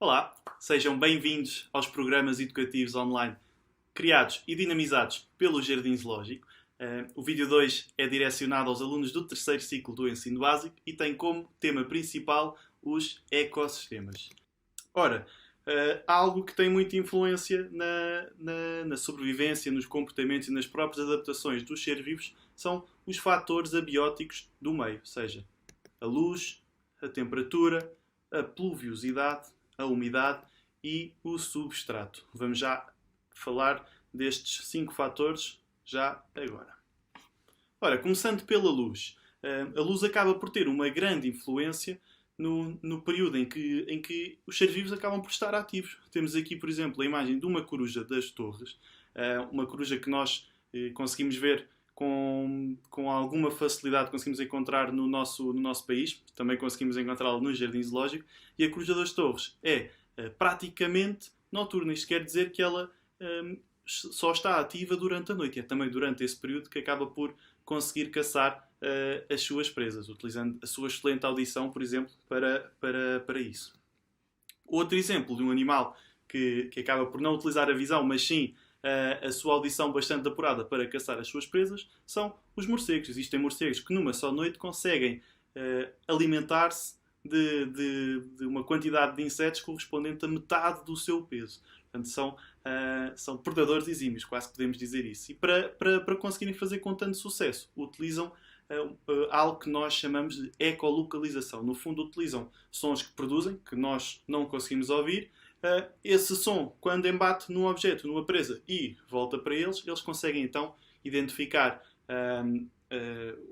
Olá, sejam bem-vindos aos programas educativos online criados e dinamizados pelo Jardim Zoológico. O vídeo de hoje é direcionado aos alunos do terceiro ciclo do ensino básico e tem como tema principal os ecossistemas. Ora, algo que tem muita influência na sobrevivência, nos comportamentos e nas próprias adaptações dos seres vivos são os fatores abióticos do meio, ou seja, a luz, a temperatura, a pluviosidade, a umidade e o substrato. Vamos já falar destes 5 fatores já agora. Ora, começando pela luz. A luz acaba por ter uma grande influência no período em que os seres vivos acabam por estar ativos. Temos aqui, por exemplo, a imagem de uma coruja das torres. Uma coruja que nós conseguimos ver com alguma facilidade, conseguimos encontrar no nosso país. Também conseguimos encontrá-la no Jardim Zoológico. E a coruja das torres é praticamente noturna. Isto quer dizer que ela só está ativa durante a noite. É também durante esse período que acaba por conseguir caçar as suas presas, utilizando a sua excelente audição, por exemplo, para isso. Outro exemplo de um animal que acaba por não utilizar a visão, mas sim a sua audição bastante apurada para caçar as suas presas, são os morcegos. Existem morcegos que numa só noite conseguem alimentar-se de uma quantidade de insetos correspondente a metade do seu peso. Portanto, são predadores exímios, quase podemos dizer isso. E para conseguirem fazer com tanto sucesso, utilizam algo que nós chamamos de ecolocalização. No fundo, utilizam sons que produzem, que nós não conseguimos ouvir. Esse som, quando embate num objeto, numa presa, e volta para eles conseguem então identificar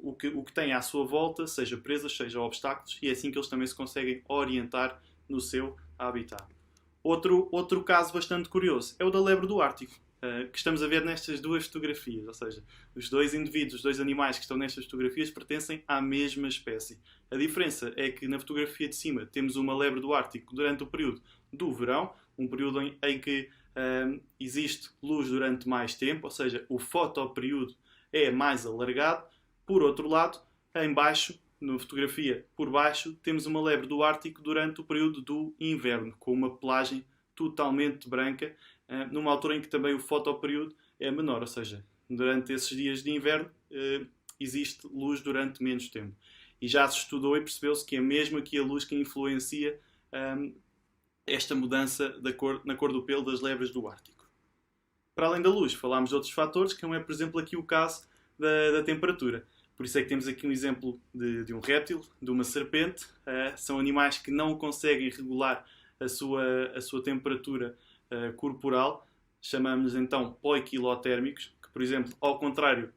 o que tem à sua volta, seja presas, seja obstáculos, e é assim que eles também se conseguem orientar no seu habitat. Outro caso bastante curioso é o da lebre do Ártico, que estamos a ver nestas duas fotografias. Ou seja, os dois indivíduos, os dois animais que estão nestas fotografias pertencem à mesma espécie. A diferença é que na fotografia de cima temos uma lebre do Ártico durante o período do verão, um período em que existe luz durante mais tempo, ou seja, o fotoperíodo é mais alargado. Por outro lado, em baixo, na fotografia por baixo, temos uma lebre do Ártico durante o período do inverno, com uma pelagem totalmente branca, numa altura em que também o fotoperíodo é menor, ou seja, durante esses dias de inverno existe luz durante menos tempo. E já se estudou e percebeu-se que é mesmo aqui a luz que influencia esta mudança na cor do pelo das lebres do Ártico. Para além da luz, falámos de outros fatores, que não é, por exemplo, aqui o caso da temperatura. Por isso é que temos aqui um exemplo de um réptil, de uma serpente. São animais que não conseguem regular a sua temperatura corporal. Chamamos então poiquilotérmicos, que, por exemplo, ao contrário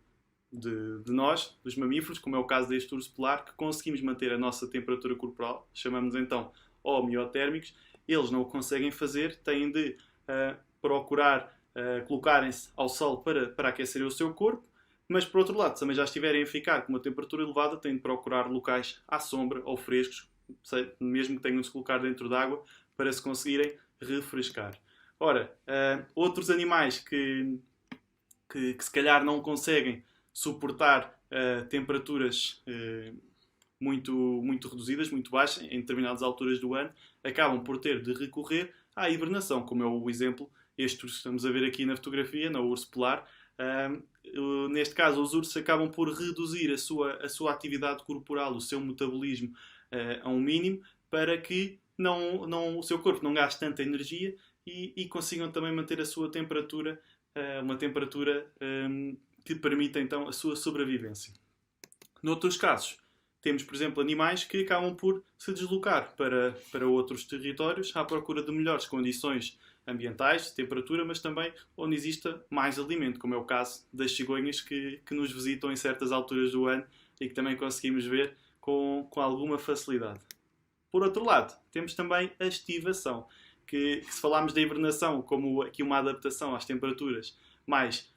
de nós, dos mamíferos, como é o caso deste urso polar, que conseguimos manter a nossa temperatura corporal, chamamos então homeotérmicos. Eles não o conseguem fazer, têm de procurar colocarem-se ao sol para aquecerem o seu corpo. Mas, por outro lado, se também já estiverem a ficar com uma temperatura elevada, têm de procurar locais à sombra ou frescos, mesmo que tenham de se colocar dentro d'água, para se conseguirem refrescar. Ora, outros animais que se calhar não conseguem suportar temperaturas muito reduzidas, muito baixas, em determinadas alturas do ano, acabam por ter de recorrer à hibernação, como é o exemplo, este que estamos a ver aqui na fotografia, no urso polar. Neste caso, os ursos acabam por reduzir a sua atividade corporal, o seu metabolismo a um mínimo, para que o seu corpo não gaste tanta energia e consigam também manter a sua temperatura, uma temperatura que permita então a sua sobrevivência. Noutros casos, temos, por exemplo, animais que acabam por se deslocar para outros territórios à procura de melhores condições ambientais, de temperatura, mas também onde exista mais alimento, como é o caso das cigonhas que nos visitam em certas alturas do ano e que também conseguimos ver com alguma facilidade. Por outro lado, temos também a estivação, que se falarmos da hibernação como aqui uma adaptação às temperaturas mais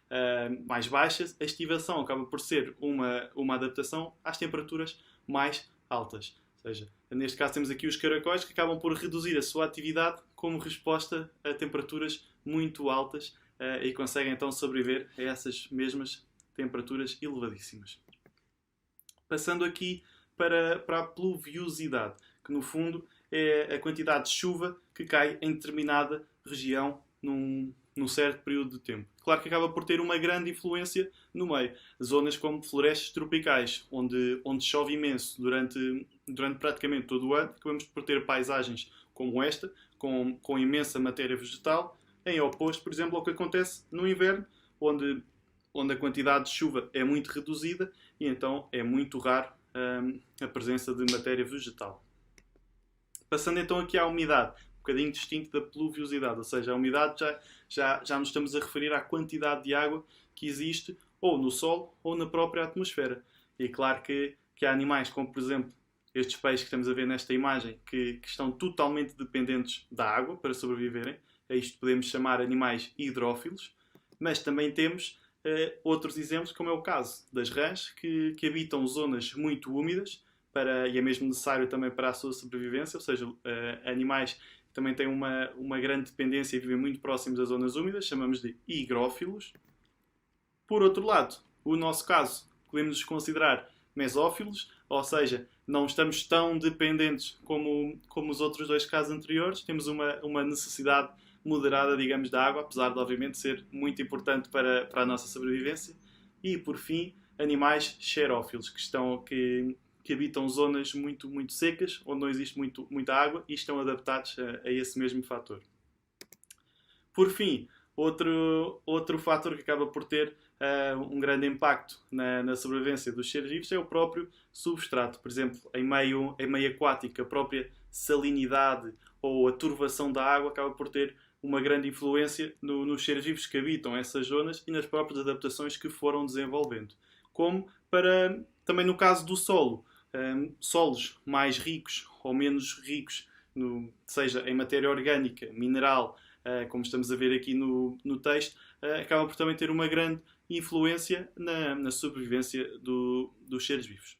baixas, a estivação acaba por ser uma adaptação às temperaturas mais altas. Ou seja, neste caso temos aqui os caracóis que acabam por reduzir a sua atividade como resposta a temperaturas muito altas e conseguem então sobreviver a essas mesmas temperaturas elevadíssimas. Passando aqui para a pluviosidade, que no fundo é a quantidade de chuva que cai em determinada região num certo período de tempo. Claro que acaba por ter uma grande influência no meio. Zonas como florestas tropicais, onde chove imenso durante praticamente todo o ano, acabamos por ter paisagens como esta, com imensa matéria vegetal, em oposto, por exemplo, ao que acontece no inverno, onde a quantidade de chuva é muito reduzida e então é muito raro a presença de matéria vegetal. Passando então aqui à umidade, um bocadinho distinto da pluviosidade, ou seja, a umidade já nos estamos a referir à quantidade de água que existe ou no solo ou na própria atmosfera. E é claro que há animais como, por exemplo, estes peixes que estamos a ver nesta imagem, que estão totalmente dependentes da água para sobreviverem. A isto podemos chamar animais hidrófilos, mas também temos outros exemplos, como é o caso das rãs, que habitam zonas muito úmidas, e é mesmo necessário também para a sua sobrevivência, ou seja, animais que também têm uma grande dependência e vivem muito próximos das zonas úmidas, chamamos de higrófilos. Por outro lado, o nosso caso, podemos nos considerar mesófilos, ou seja, não estamos tão dependentes como os outros dois casos anteriores, temos uma necessidade moderada, digamos, da água, apesar de, obviamente, ser muito importante para a nossa sobrevivência. E, por fim, animais xerófilos, que habitam zonas muito, muito secas, onde não existe muita água e estão adaptados a esse mesmo fator. Por fim, outro fator que acaba por ter um grande impacto na sobrevivência dos seres vivos é o próprio substrato. Por exemplo, em meio aquático, a própria salinidade ou a turvação da água acaba por ter uma grande influência nos seres vivos que habitam essas zonas e nas próprias adaptações que foram desenvolvendo. Como também no caso do solo. Solos mais ricos ou menos ricos, seja em matéria orgânica, mineral, como estamos a ver aqui no texto, acabam por também ter uma grande influência na sobrevivência dos seres vivos.